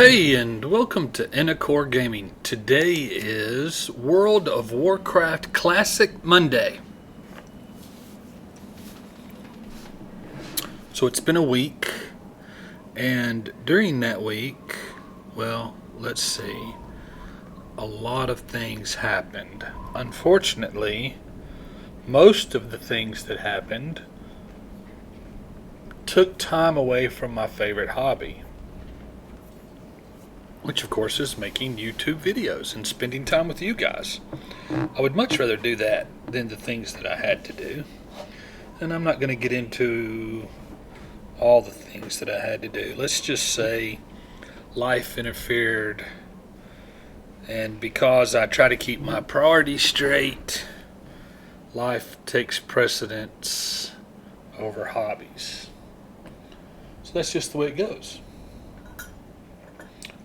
Hey, and welcome to Core Gaming. Today is World of Warcraft Classic Monday. So it's been a week, and during that week, well, let's see, a lot of things happened. Unfortunately, most of the things that happened took time away from my favorite hobby, which of course is making YouTube videos and spending time with you guys. I would much rather do that than the things that I had to do. And I'm not going to get into all the things that I had to do. Let's just say life interfered, and because I try to keep my priorities straight, life takes precedence over hobbies. So that's just the way it goes.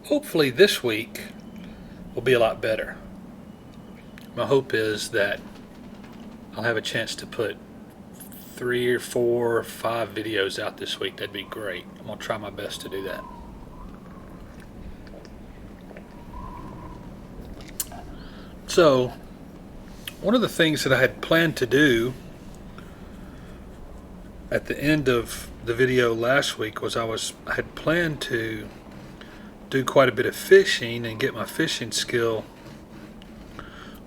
Hopefully this week will be a lot better. My hope is that I'll have a chance to put 3 or 4 or 5 videos out this week. That'd be great. I'm going to try my best to do that. So, one of the things that I had planned to do at the end of the video last week was I had planned to do quite a bit of fishing and get my fishing skill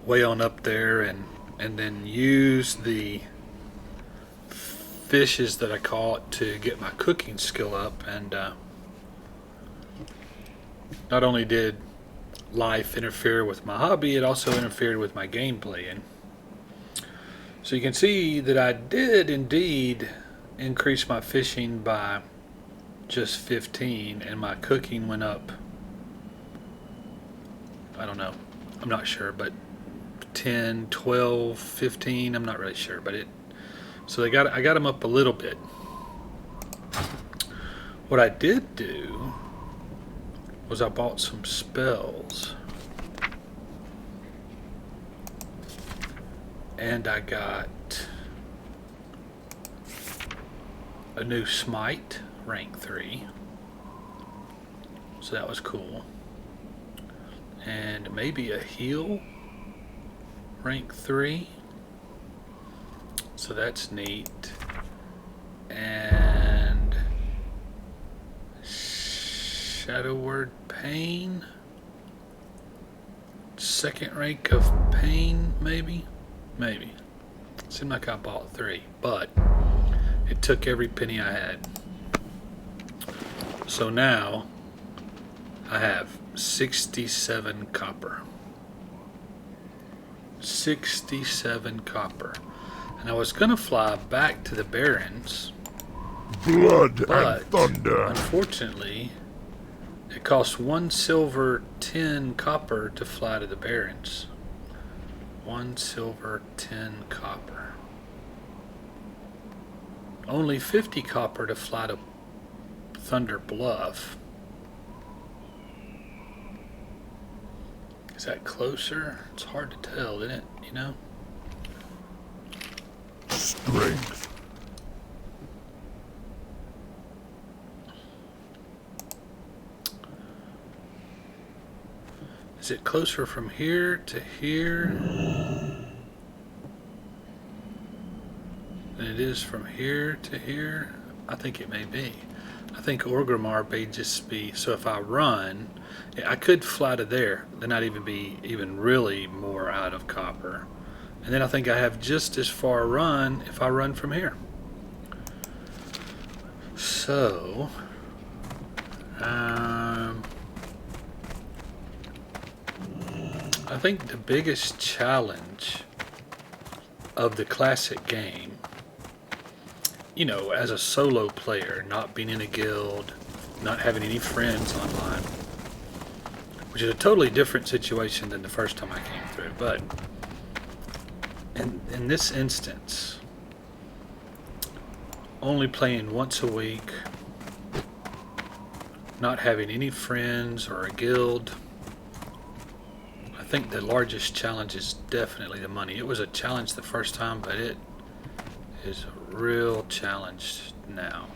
way on up there, and then use the fishes that I caught to get my cooking skill up. And not only did life interfere with my hobby, it also interfered with my gameplay. And so you can see that I did indeed increase my fishing by just 15, and my cooking went up, I don't know, I'm not sure, but 10, 12, 15, I'm not really sure, but so I got them up a little bit. What I did do was I bought some spells, and I got a new smite rank 3, so that was cool, and maybe a heal rank 3, so that's neat, and shadow word pain, 2nd rank of pain, maybe seemed like I bought 3, but it took every penny I had. So now I have 67 copper. 67 copper. And I was going to fly back to the Barrens. Blood but and thunder. Unfortunately, it costs 1 silver, 10 copper to fly to the Barrens. 1 silver, 10 copper. Only 50 copper to fly to Thunder Bluff. Is that closer? It's hard to tell, isn't it? You know? Strength. Is it closer from here to here than it is from here to here? I think it may be. I think Orgrimmar may just be, so if I run, I could fly to there, then I'd even be really more out of copper. And then I think I have just as far a run if I run from here. So, I think the biggest challenge of the classic game, you know, as a solo player, not being in a guild, not having any friends online, which is a totally different situation than the first time I came through, but in this instance, only playing once a week, not having any friends or a guild, I think the largest challenge is definitely the money. It was a challenge the first time, but it is a real challenge now.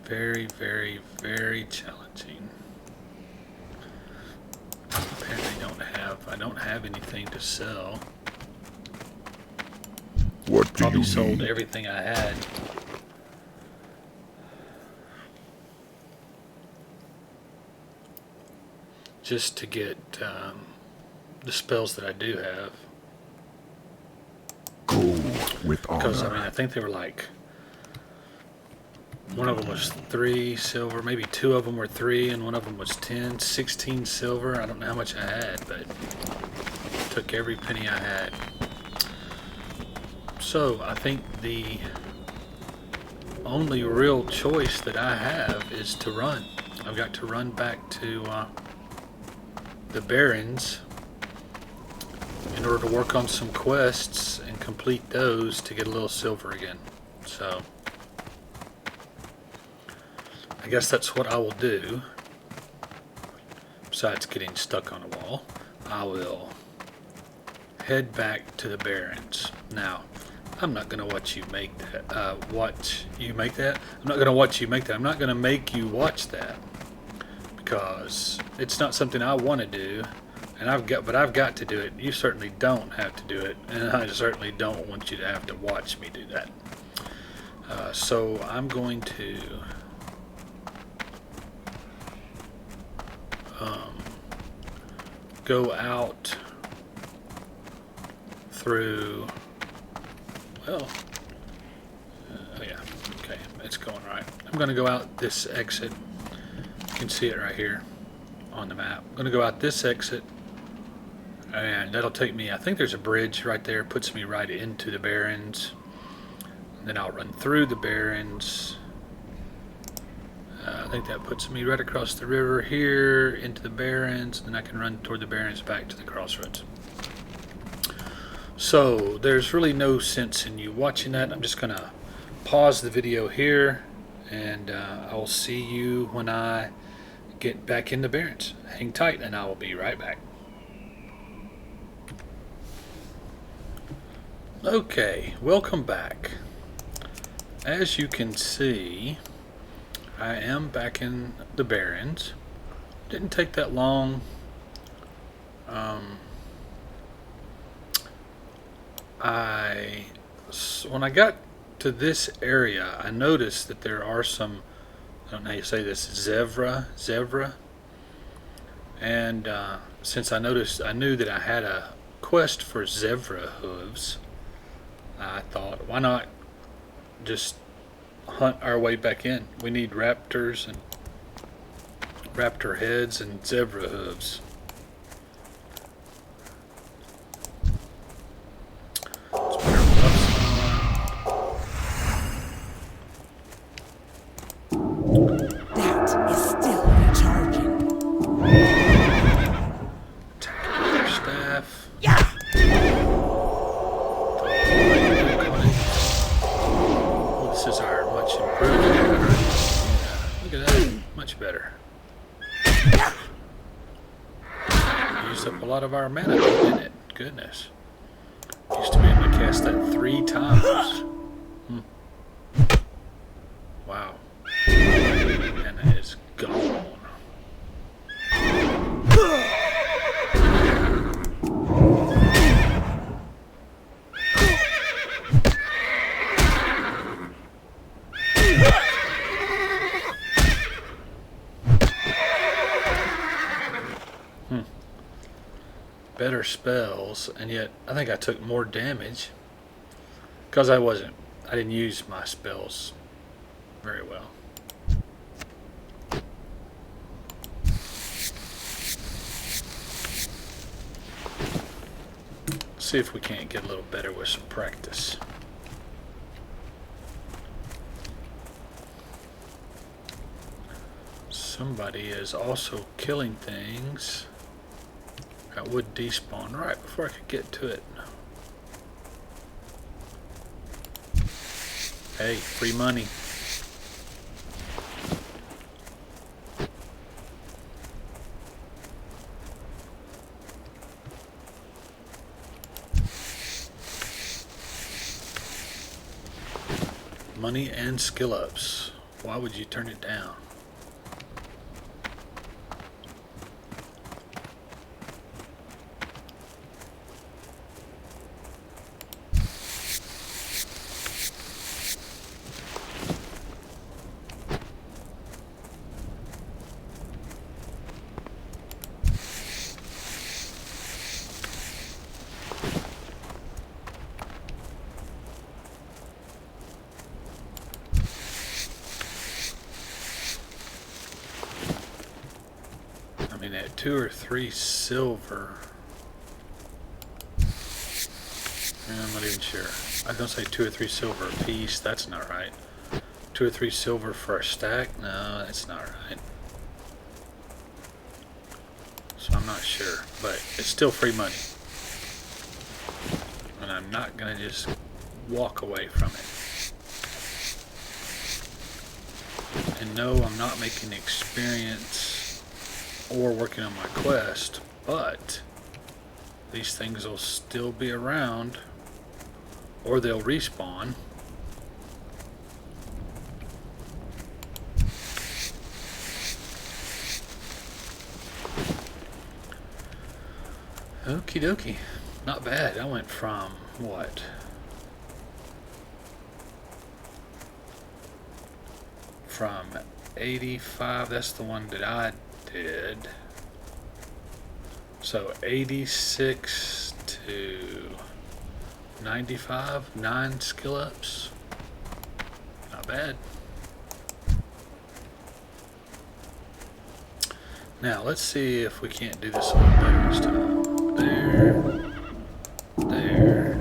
Very, very, very challenging. Apparently I don't have anything to sell. What do Probably you sold need? everything I had. Just to get the spells that I do have. Go with Because, I honor. mean, I think they were like, one of them was 3 silver, maybe 2 of them were 3, and one of them was 10, 16 silver. I don't know how much I had, but took every penny I had. So, I think the only real choice that I have is to run. I've got to run back to the Barrens in order to work on some quests and complete those to get a little silver again. So I guess that's what I will do. Besides getting stuck on a wall, I will head back to the Barrens. Now, I'm not going to watch you make that. I'm not going to watch you make that. I'm not going to make you watch that because it's not something I want to do, and I've got to do it. You certainly don't have to do it, and I certainly don't want you to have to watch me do that. So I'm going to go out through, well, oh yeah, okay, it's going right. I'm going to go out this exit. You can see it right here on the map. I'm going to go out this exit, and that'll take me, I think there's a bridge right there, puts me right into the Barrens. And then I'll run through the Barrens. I think that puts me right across the river here into the Barrens, and then I can run toward the Barrens back to the crossroads. So there's really no sense in you watching that. I'm just going to pause the video here, and I will see you when I get back in the Barrens. Hang tight, and I will be right back. Okay, welcome back. As you can see, I am back in the Barrens. Didn't take that long. When I got to this area, I noticed that there are some, I don't know how you say this, zebra, and since I knew that I had a quest for zebra hooves, I thought, why not just hunt our way back in? We need raptors and raptor heads and zebra hooves. That is still recharging. Attack with their staff. Yeah. Oh, this is our much improved area, right? Yeah, look at that. Much better. Used up a lot of our mana, didn't it? Goodness. Used to be able to cast that 3 times. Wow. Mana is gone. Better spells, and yet I think I took more damage because I didn't use my spells very well. See if we can't get a little better with some practice. Somebody is also killing things. That would despawn right before I could get to it. Hey, free money. Money and skill ups. Why would you turn it down? I mean, at 2 or 3 silver. I'm not even sure. I was gonna say 2 or 3 silver a piece. That's not right. 2 or 3 silver for a stack? No, that's not right. So I'm not sure, but it's still free money. And I'm not gonna just walk away from it. And no, I'm not making experience or working on my quest, but these things will still be around, or they'll respawn. Okie dokie. Not bad. I went from what? From 85, that's the one that I did. So 86 to 95, 9 skill ups. Not bad. Now let's see if we can't do this a little better this time. There. There.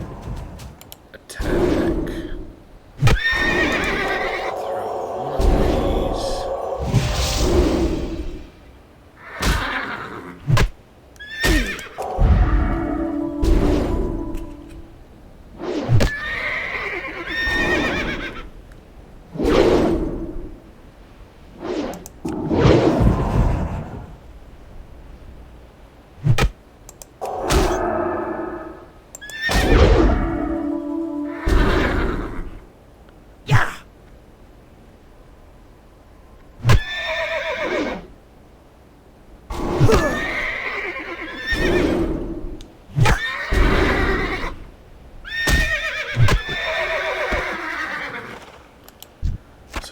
Attack. Throw one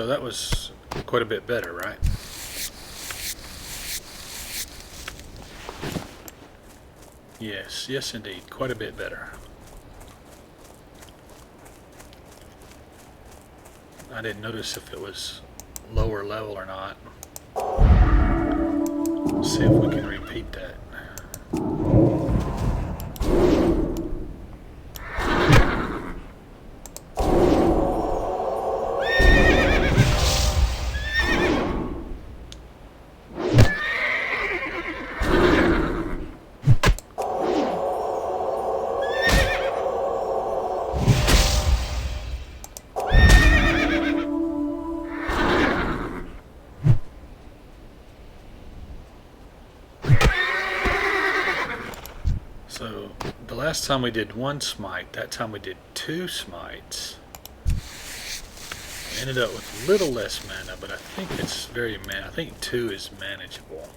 So that was quite a bit better, right? Yes, yes indeed, quite a bit better. I didn't notice if it was lower level or not. Let's see if we can repeat that. So the last time we did 1 smite, that time we did 2 smites. We ended up with a little less mana, but I think it's I think 2 is manageable.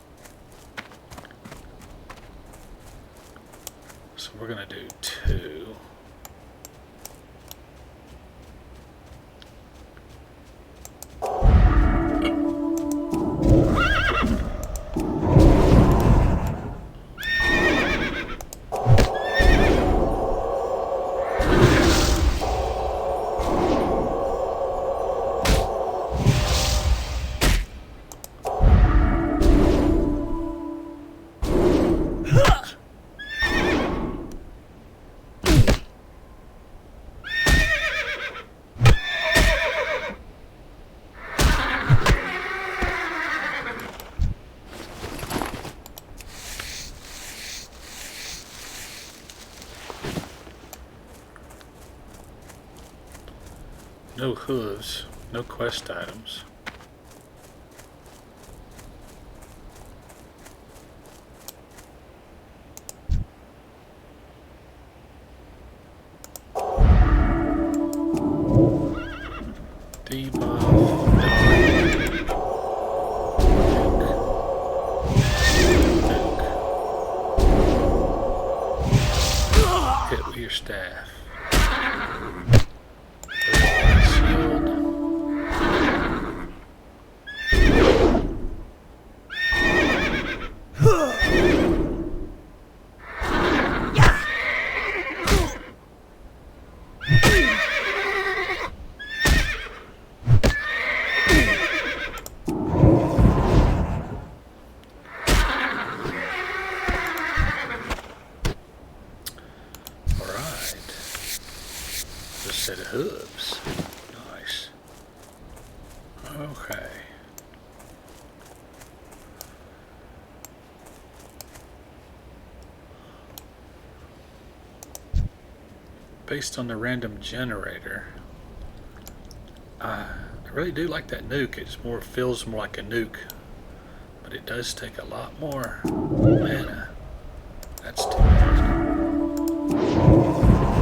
So we're gonna do 2. No hooves, no quest items. Debuff. based on the random generator. I really do like that nuke. Feels more like a nuke, but it does take a lot more mana. That's too bad.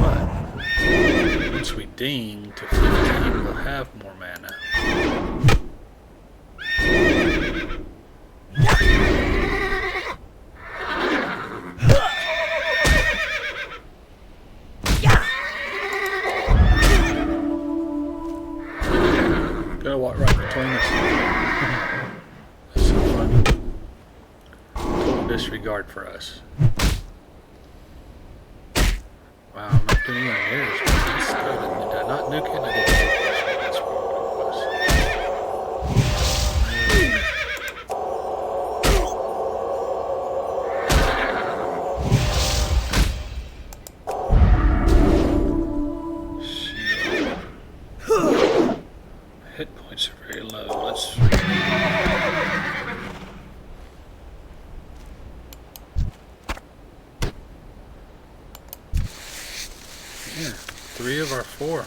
But once we ding to 15, we'll have more mana. Gonna walk right between us. That's so funny. Total disregard for us. Wow, I'm not doing any errors. Did I not nuke it? I didn't nuke it. That's what it was. Shield. Hit points are very low. Let's. Yeah, 3 of our 4.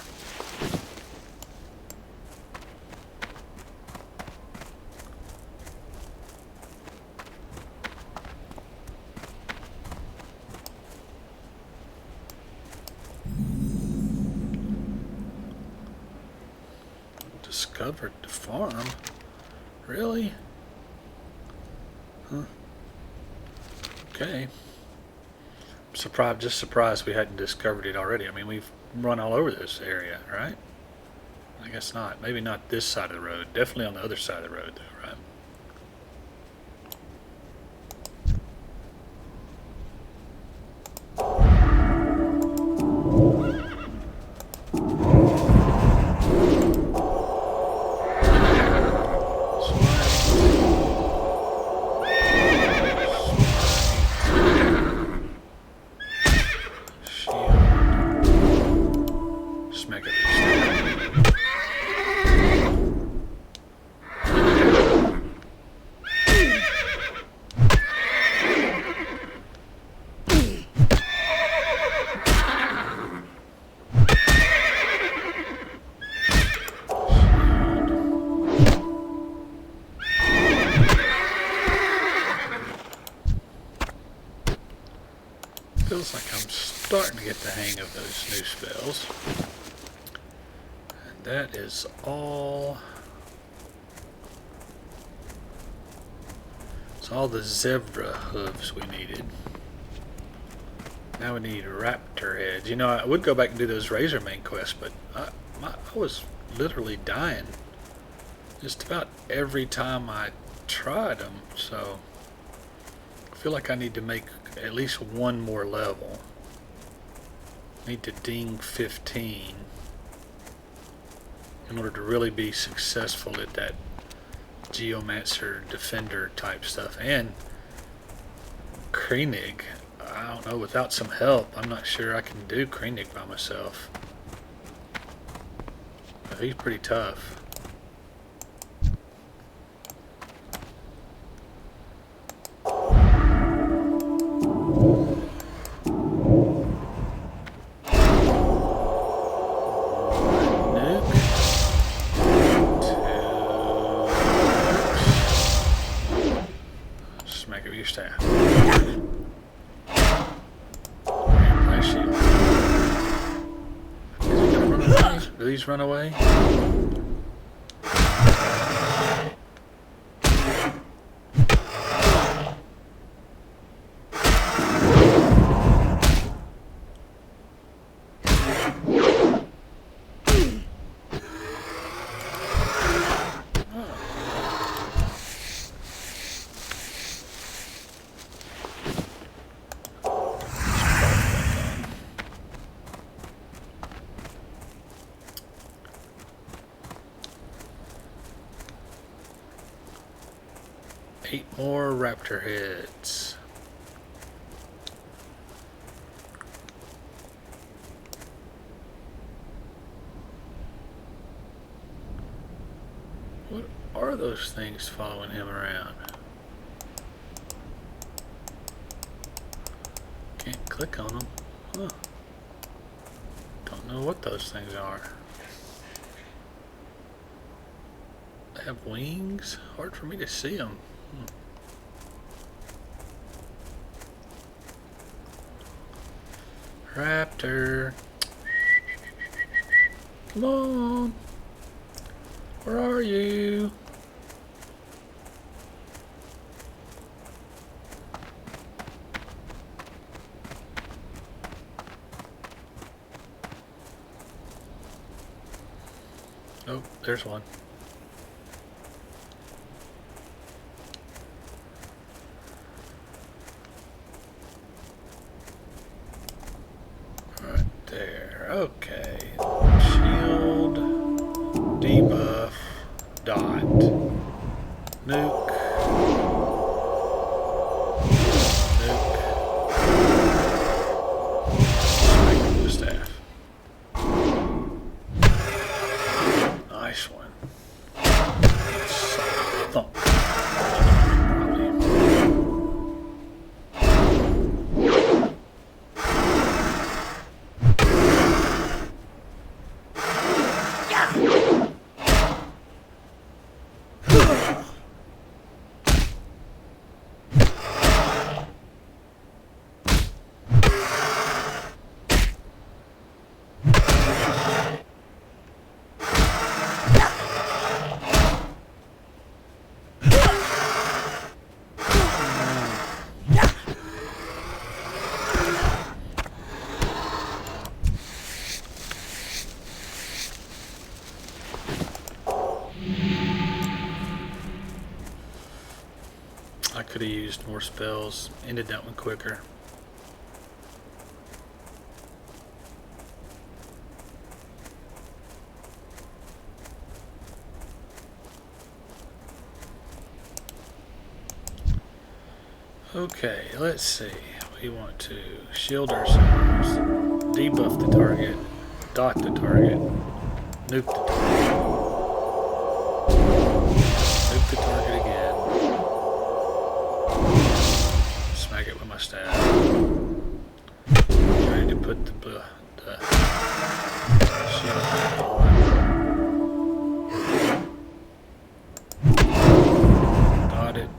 Discovered the farm? Really? Huh. Okay. Just surprised we hadn't discovered it already. I mean, we've run all over this area, right? I guess not. Maybe not this side of the road. Definitely on the other side of the road, though, right? Feels like I'm starting to get the hang of those new spells. And that is all. It's all the zebra hooves we needed. Now we need raptor heads. You know, I would go back and do those razor main quests, but I was literally dying just about every time I tried them. So I feel like I need to make at least one more level. Need to ding 15 in order to really be successful at that geomancer defender type stuff. And Krennig, I don't know, without some help I'm not sure I can do Krennig by myself. But he's pretty tough. Do these run away? Eight more raptor heads. What are those things following him around? Can't click on them. Huh. Don't know what those things are. They have wings? Hard for me to see them. Raptor. Come on. Where are you? Oh, there's one. Right there. Okay. Shield. Debuff. Dot. Nuke. Nuke. Strike the staff. Nice one. Thump. I could have used more spells, ended that one quicker. Okay, let's see. We want to shield ourselves, debuff the target, dot the target, nuke the target, nuke the target again, smack it with my staff. Get ready to put the shield back on. Dot it.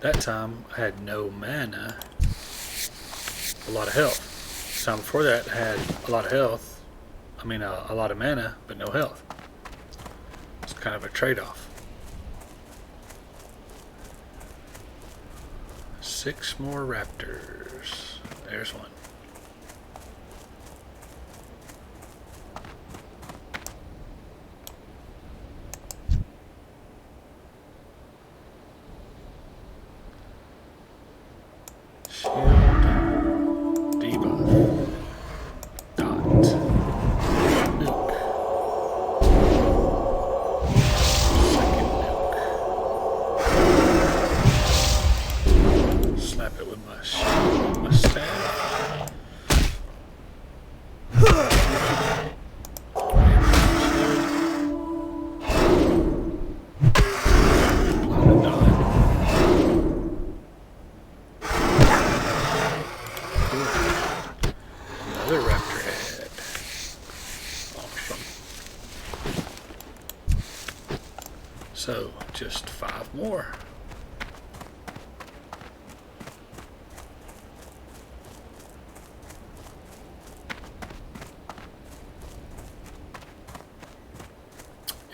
That time I had no mana, a lot of health. The time before that I had a lot of health, a lot of mana, but no health. It's kind of a trade-off. 6 more raptors. There's one. Shield, debuff, dot, nuke, second nuke, slap it with my staff. Another raptor head. Awesome. So, just 5 more.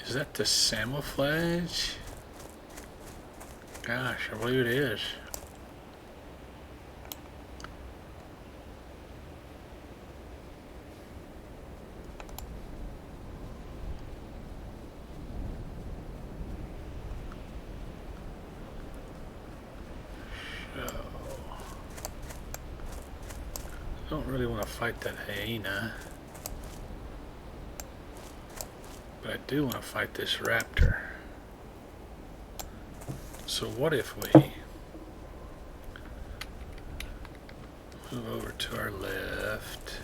Is that the camouflage? Gosh, I believe it is. I don't really want to fight that hyena, but I do want to fight this raptor. So what if we move over to our left,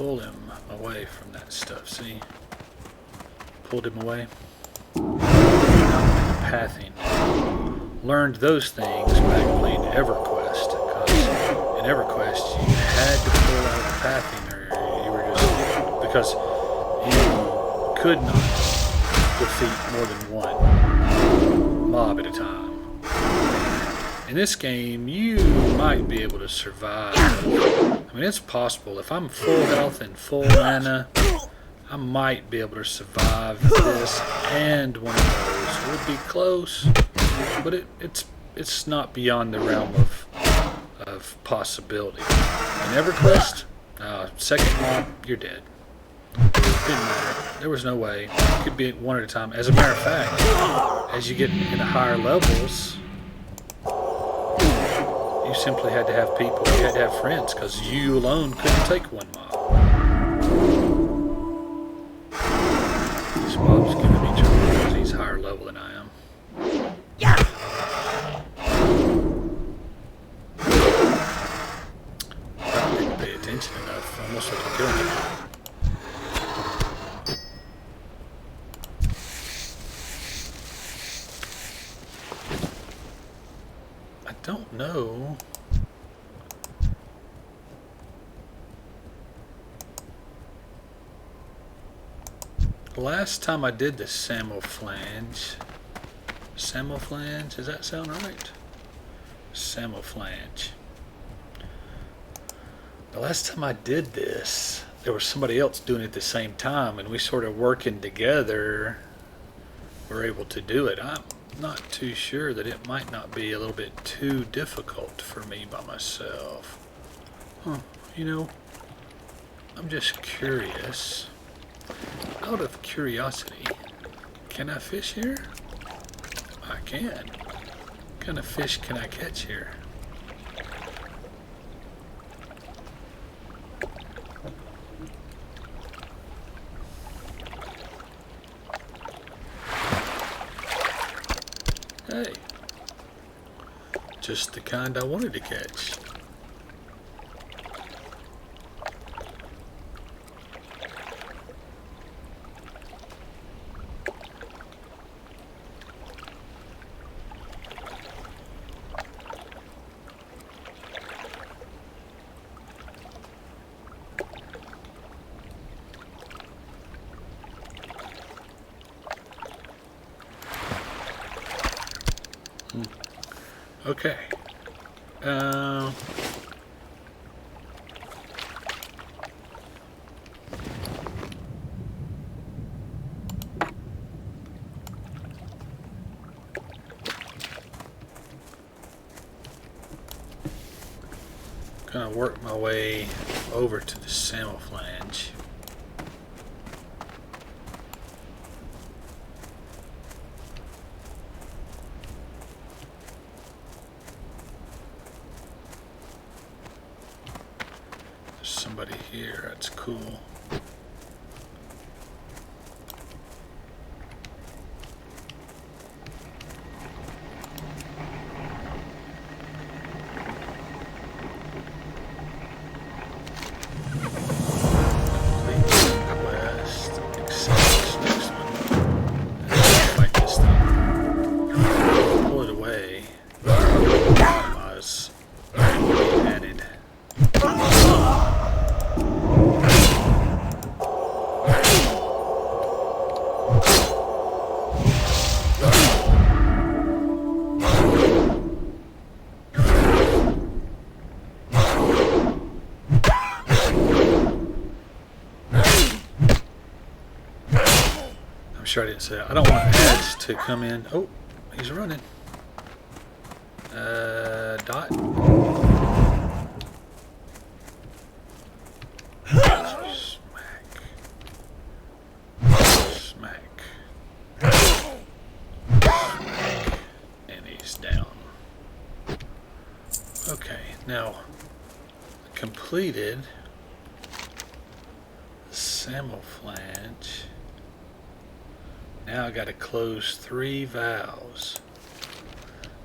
pull him away from that stuff. See? Pulled him away. Pathing. Learned those things back playing EverQuest. Because in EverQuest you had to pull out the pathing or you were just... Because you could not defeat more than one mob at a time. In this game, you might be able to survive. I mean, it's possible. If I'm full health and full mana, I might be able to survive this and one of those. It would be close, but it's not beyond the realm of possibility. In EverQuest, second mob, you're dead. Didn't matter. There was no way. It could be one at a time. As a matter of fact, as you get into higher levels, you simply had to have people, you had to have friends, because you alone couldn't take one mob. This mob's giving me trouble because he's higher level than I am. I didn't pay attention enough. I almost wasn't killing him. I don't know. Last time I did the Samoflange. Samoflange, does that sound right? Samoflange. The last time I did this, there was somebody else doing it at the same time, and we sort of working together were able to do it. I'm not too sure that it might not be a little bit too difficult for me by myself. Huh, you know, I'm just curious. Out of curiosity, can I fish here? I can. What kind of fish can I catch here? Hey, just the kind I wanted to catch. Okay. Gonna work my way over to the Samoflange. Somebody here, that's cool. West, except this next one. Fight this thing. Pull it away. I was added. I'm sure I didn't say that. I don't want ads to come in. Oh, he's running. Dot. Smack. Smack. And he's down. Okay, now completed Samoflange. Now I got to close 3 valves.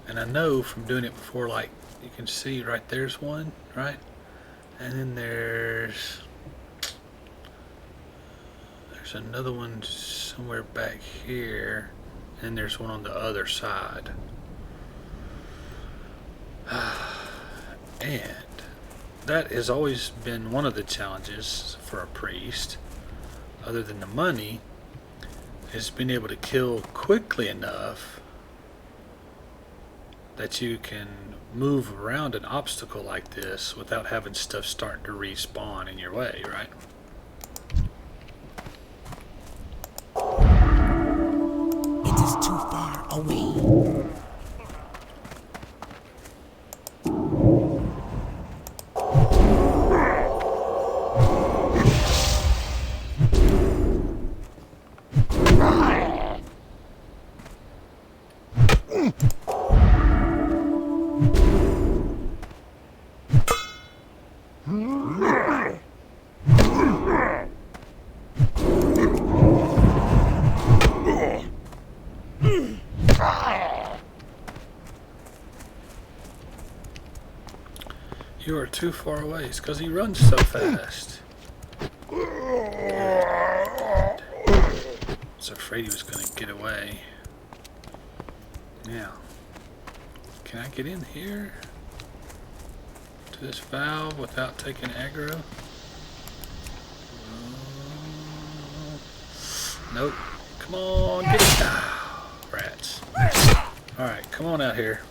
And I know from doing it before, like you can see right there's one, right? And then there's There's another one somewhere back here, and there's one on the other side. And that has always been one of the challenges for a priest, other than the money, is being able to kill quickly enough that you can move around an obstacle like this without having stuff starting to respawn in your way, right? It is too far away. You are too far away. It's because he runs so fast. I was afraid he was going to get away. Now, can I get in here to this valve without taking aggro? Nope. Come on, get it. Ah, rats. Alright, come on out here.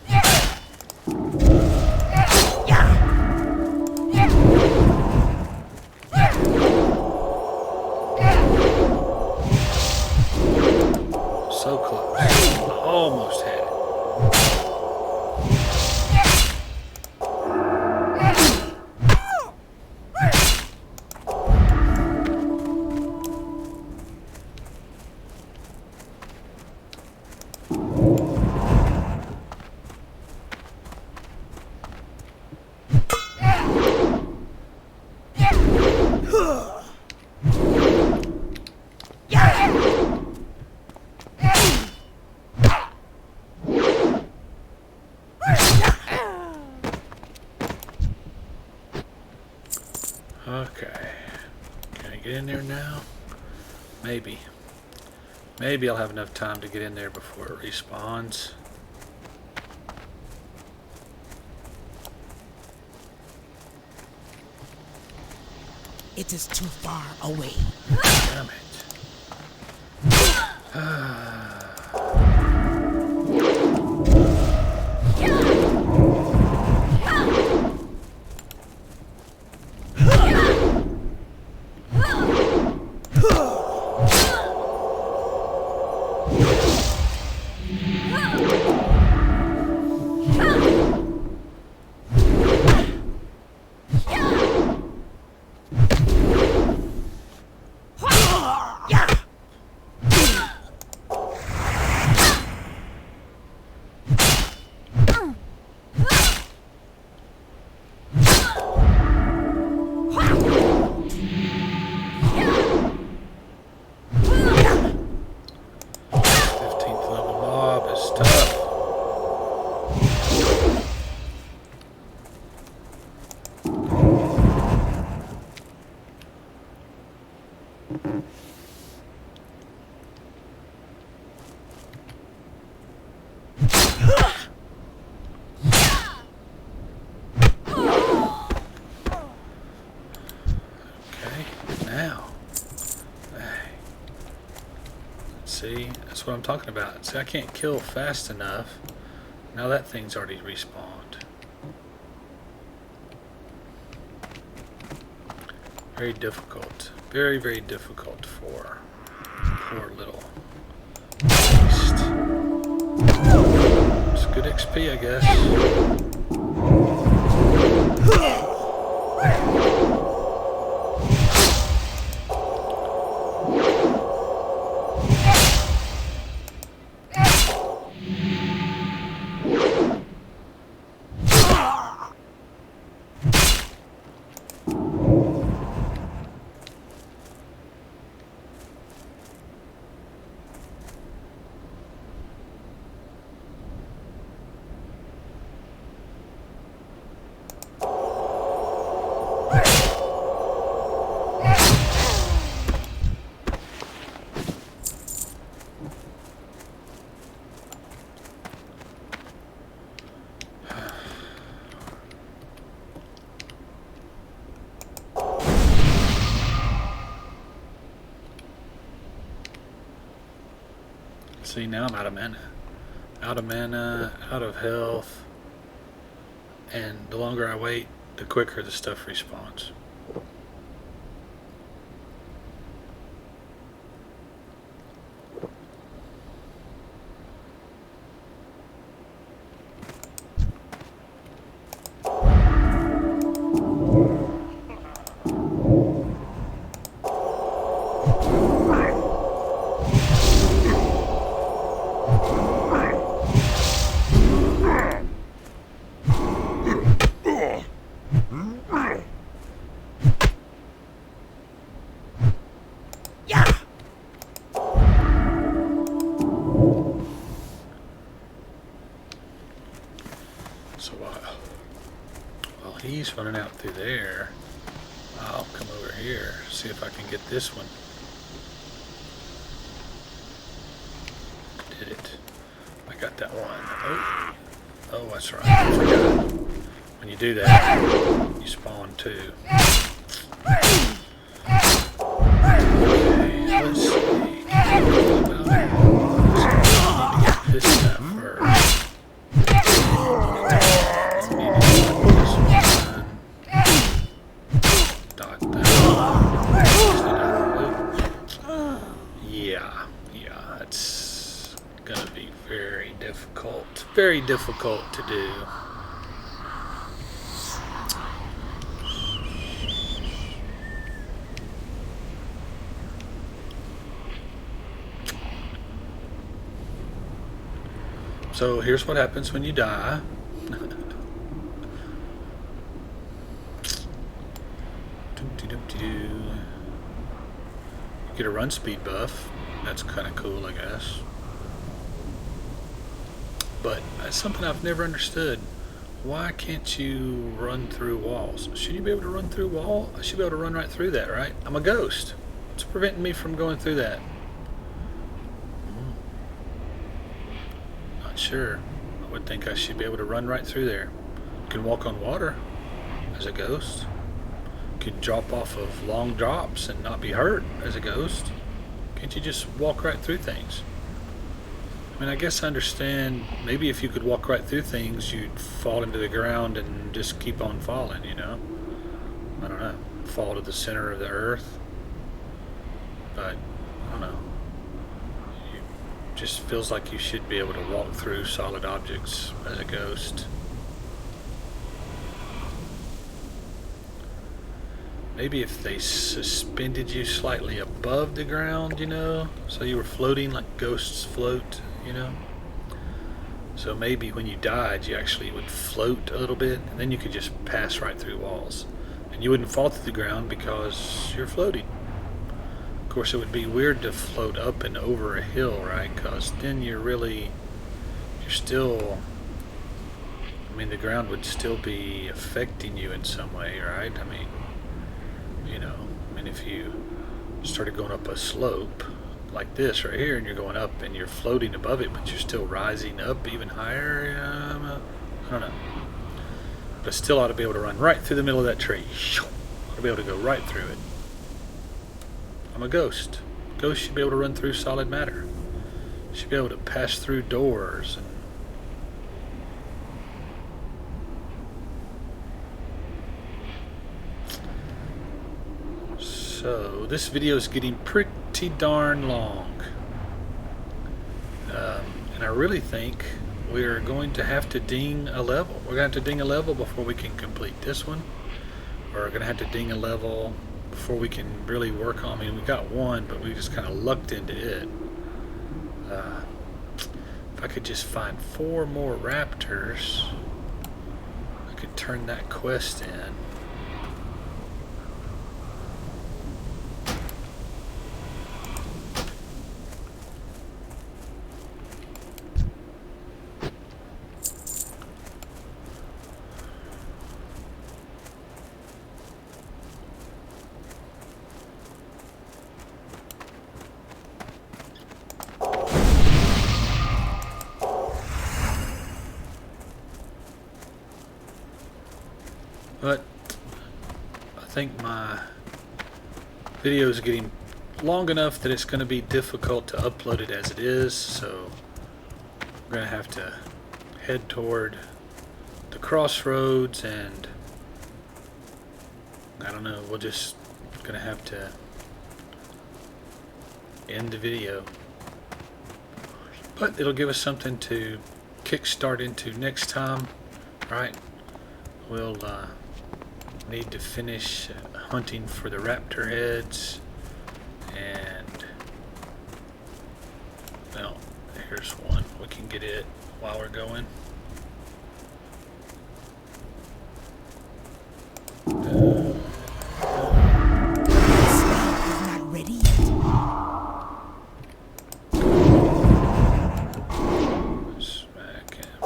So close. Almost had it. Okay. Can I get in there now? Maybe. Maybe I'll have enough time to get in there before it respawns. It is too far away. Damn it. See, that's what I'm talking about. See, I can't kill fast enough. Now that thing's already respawned. Very difficult. Very, very difficult for poor little beast. It's good XP, I guess. See, now I'm out of mana. Out of mana, out of health. And the longer I wait, the quicker the stuff respawns. So while he's running out through there, I'll come over here, see if I can get this one. Did it. I got that one. Oh, that's right. I forgot. When you do that, you spawn two. Okay, let's see. This stuff first. Very difficult to do. So here's what happens when you die. You get a run speed buff. That's kind of cool, I guess. But that's something I've never understood. Why can't you run through walls? Should you be able to run through a wall? I should be able to run right through that, right? I'm a ghost. What's preventing me from going through that? Not sure. I would think I should be able to run right through there. You can walk on water as a ghost. You can drop off of long drops and not be hurt as a ghost. Can't you just walk right through things? I mean, I guess I understand maybe if you could walk right through things, you'd fall into the ground and just keep on falling, you know? I don't know. Fall to the center of the earth. But, I don't know. It just feels like you should be able to walk through solid objects as a ghost. Maybe if they suspended you slightly above the ground, you know? So you were floating like ghosts float. You know, so maybe when you died you actually would float a little bit and then you could just pass right through walls and you wouldn't fall to the ground because you're floating. Of course it would be weird to float up and over a hill, right? Because then you're still, I mean, the ground would still be affecting you in some way, right? I mean, you know, if you started going up a slope like this right here and you're going up and you're floating above it but you're still rising up even higher, I don't know, but I still ought to be able to run right through the middle of that tree. I ought to be able to go right through it. I'm a ghost. Ghosts should be able to run through solid matter. Should be able to pass through doors and so this video is getting pretty darn long, and I really think we're going to have to ding a level. We're going to have to ding a level before we can complete this one. We're going to have to ding a level before we can really work on. I mean, we got one, but we just kind of lucked into it. If I could just find 4 more raptors, I could turn that quest in. But I think my video is getting long enough that it's going to be difficult to upload it as it is, so we're going to have to head toward the crossroads, and I don't know, we're just going to have to end the video. But it'll give us something to kickstart into next time, right? We'll need to finish hunting for the raptor heads, and well, here's one. We can get it while we're going. Is not ready yet. Smack him.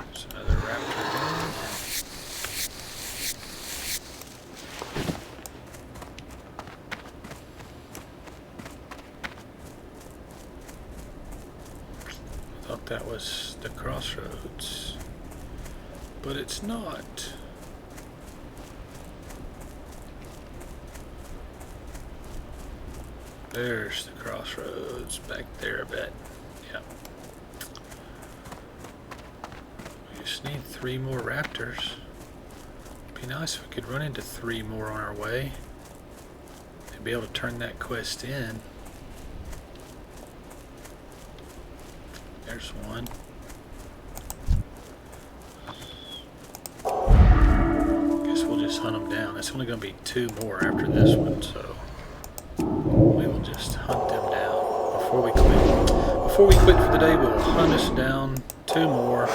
There's another raptor head. Thought that was the crossroads, but it's not. There's the crossroads back there, I bet. Yep. We just need 3 more raptors. Be nice if we could run into 3 more on our way and be able to turn that quest in. There's one. Guess we'll just hunt them down. It's only going to be 2 more after this one, so we will just hunt them down before we quit. Before we quit for the day, we'll hunt us down 2 more.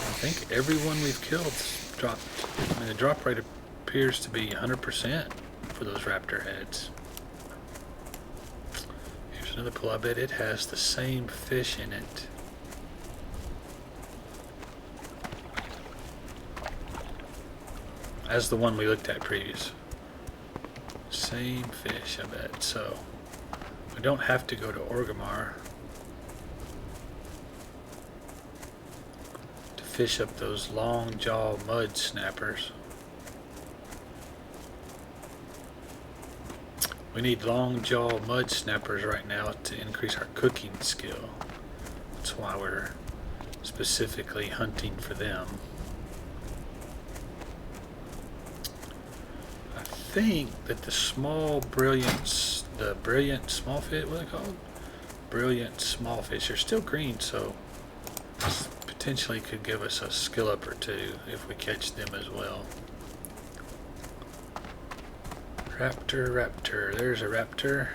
I think everyone we've killed dropped. I mean, the drop rate appears to be 100% for those raptor heads. Here's another pool. I bet it has the same fish in it. As the one we looked at previous. Same fish, I bet. So we don't have to go to Orgrimmar to fish up those long jaw mud snappers. We need long jaw mud snappers right now to increase our cooking skill. That's why we're specifically hunting for them. I think that the small brilliant, the brilliant small fish, what are they called? Brilliant small fish are still green, so this potentially could give us a skill up or 2 if we catch them as well. Raptor, raptor, there's a raptor.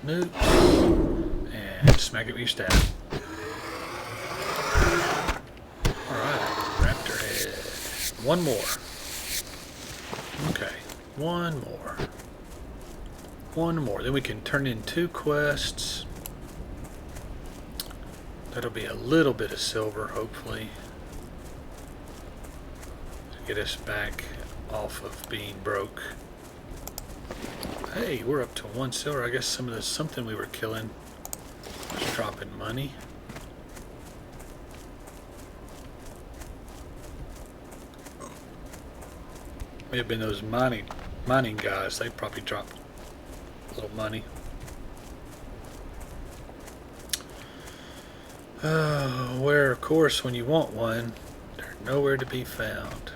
Noops. And smack it with your staff. Alright, raptor head. 1 more. Okay, 1 more. 1 more. Then we can turn in 2 quests. That'll be a little bit of silver, hopefully, to get us back off of being broke. Hey, we're up to 1 silver. I guess some of the something we were killing was dropping money. May have been those mining guys. They probably dropped a little money. Where, of course, when you want one, they're nowhere to be found.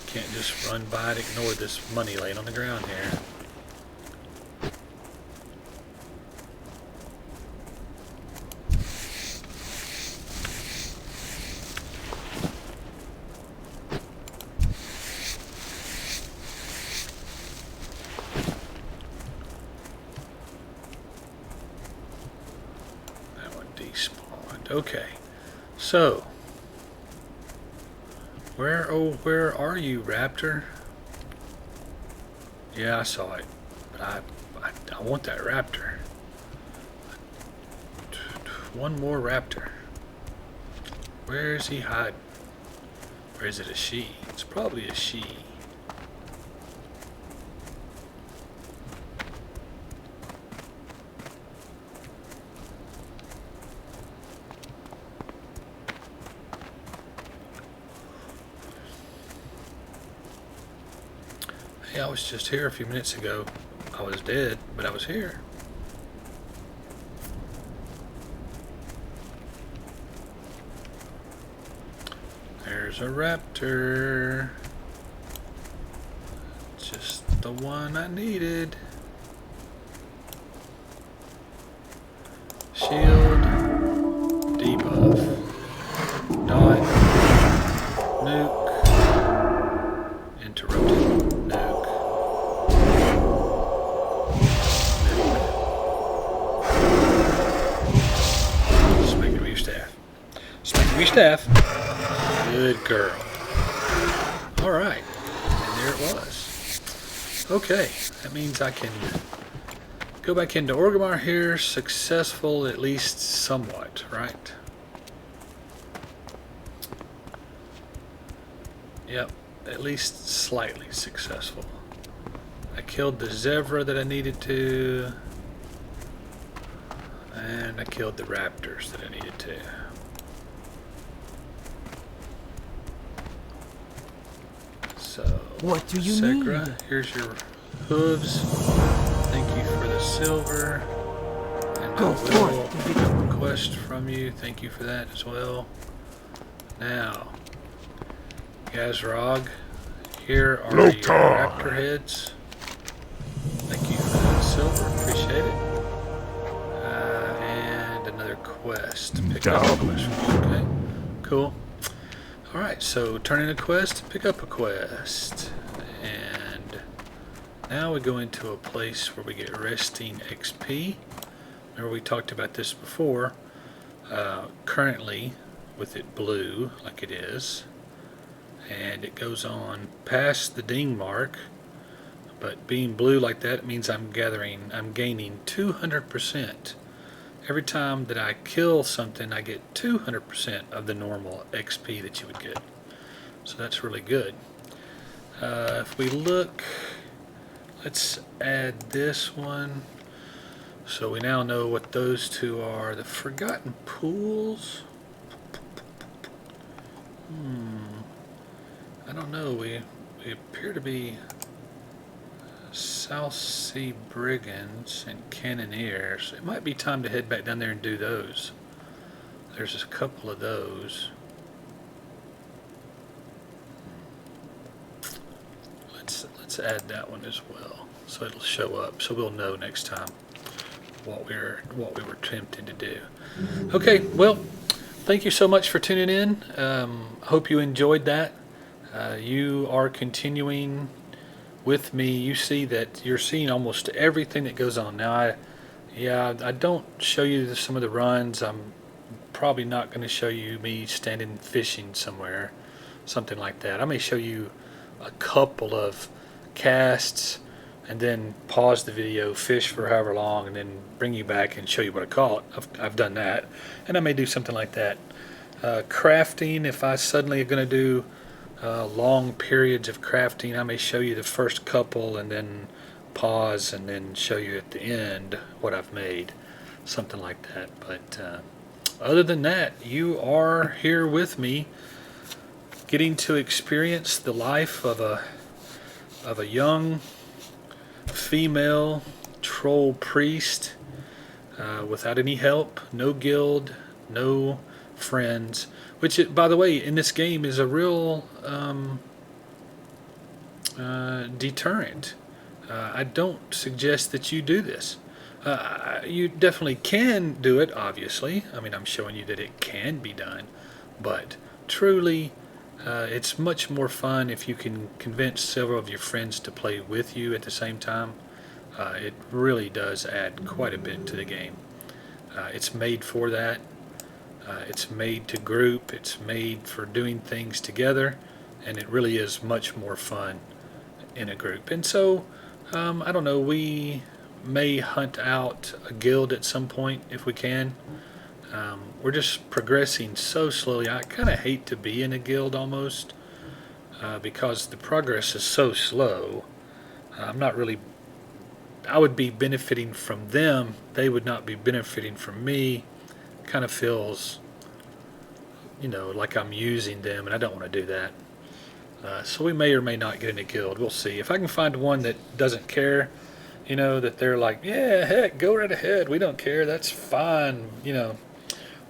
Can't just run by and ignore this money laying on the ground here. That one despawned. Okay, so where are you, Raptor? Yeah, I saw it, but I want that Raptor. One more Raptor. Where is he hiding? Or is it a she? It's probably a she. Hey, I was just here a few minutes ago. I was dead, but I was here. There's a raptor. Just the one I needed. Shield. Debuff. Dot. Nuke. Interrupted. Nuke. Nuke. Smack it with your staff. Smack it with your staff. Good girl. Alright. And there it was. Okay. That means I can go back into Orgrimmar here, successful at least somewhat, right? Yep. At least slightly successful. I killed the zebra that I needed to. And I killed the raptors that I needed to. So, What do you Segra, need? here's your hooves. Thank you for the silver. And Go I for will it. pick up a quest from you. Thank you for that as well. Now, Gazrog, here are your raptor heads. Thank you for that silver. Appreciate it. And another quest. Pick up a quest from you. Okay, cool. Alright, so turn in a quest, pick up a quest. And now we go into a place where we get resting XP. Remember we talked about this before. Currently, with it blue, like it is, and it goes on past the ding mark, but being blue like that means I'm gaining 200%. Every time that I kill something, I get 200% of the normal XP that you would get. So that's really good. If we look, let's add this one. So we now know what those two are. The Forgotten Pools. I don't know. We appear to be South Sea Brigands and Cannoneers. It might be time to head back down there and do those. There's a couple of those. Let's add that one as well, so it'll show up, so we'll know next time what we were attempting to do. Okay, well, thank you so much for tuning in. Hope you enjoyed that. You are continuing with me. You see that you're seeing almost everything that goes on. Now, I don't show you some of the runs. I'm probably not going to show you me standing fishing somewhere, something like that. I may show you a couple of casts and then pause the video, fish for however long, and then bring you back and show you what I caught. I've done that, and I may do something like that. Crafting, if I suddenly are going to do long periods of crafting, I may show you the first couple and then pause and then show you at the end what I've made, something like that. But other than that, you are here with me, getting to experience the life of a young female troll priest without any help, no guild, no friends, which, by the way, in this game is a real deterrent. I don't suggest that you do this. You definitely can do it, obviously. I mean, I'm showing you that it can be done. But truly, it's much more fun if you can convince several of your friends to play with you at the same time. It really does add quite a bit to the game. It's made for that. It's made to group. It's made for doing things together. And it really is much more fun in a group. And so, I don't know, we may hunt out a guild at some point if we can. We're just progressing so slowly. I kind of hate to be in a guild almost because the progress is so slow. I'm not really, I would be benefiting from them. They would not be benefiting from me. Kind of feels, like I'm using them, and I don't want to do that. So we may or may not get in a guild. We'll see. If I can find one that doesn't care, that they're like, yeah, heck, go right ahead. We don't care. That's fine.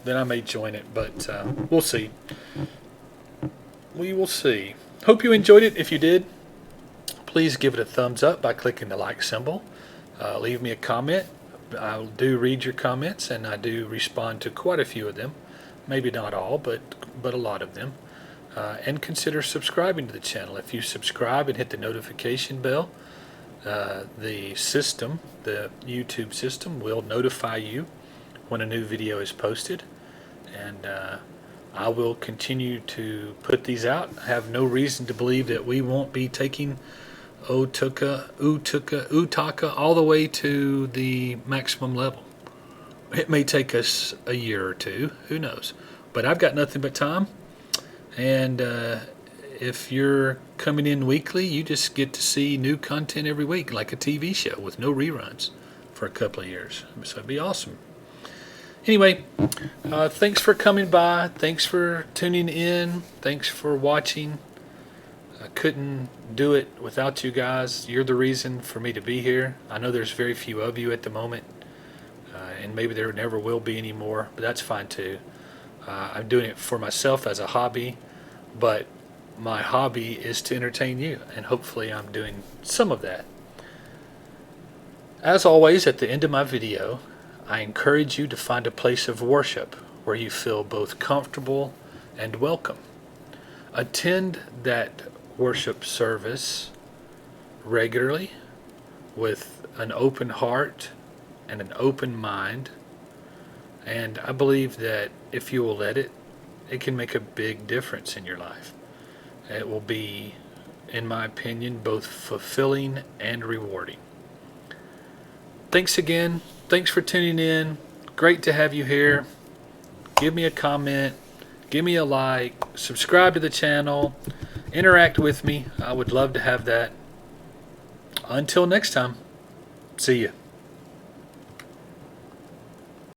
Then I may join it. But we'll see. We will see. Hope you enjoyed it. If you did, please give it a thumbs up by clicking the like symbol. Leave me a comment. I do read your comments, and I do respond to quite a few of them. Maybe not all, but a lot of them. And consider subscribing to the channel. If you subscribe and hit the notification bell, the YouTube system will notify you when a new video is posted. And I will continue to put these out. I have no reason to believe that we won't be taking Ootaka all the way to the maximum level. It may take us a year or two. Who knows? But I've got nothing but time. And if you're coming in weekly, you just get to see new content every week, like a TV show with no reruns for a couple of years. So it'd be awesome. Anyway, thanks for coming by. Thanks for tuning in. Thanks for watching. I couldn't do it without you guys. You're the reason for me to be here. I know there's very few of you at the moment, and maybe there never will be anymore, but that's fine too. I'm doing it for myself as a hobby, but my hobby is to entertain you, and hopefully I'm doing some of that. As always, at the end of my video, I encourage you to find a place of worship where you feel both comfortable and welcome. Attend that worship service regularly with an open heart and an open mind, and I believe that if you will let it, it can make a big difference in your life. It will be, in my opinion, both fulfilling and rewarding. Thanks again. Thanks for tuning in. Great to have you here. Give me a comment. Give me a like. Subscribe to the channel. Interact with me. I would love to have that. Until next time, see you.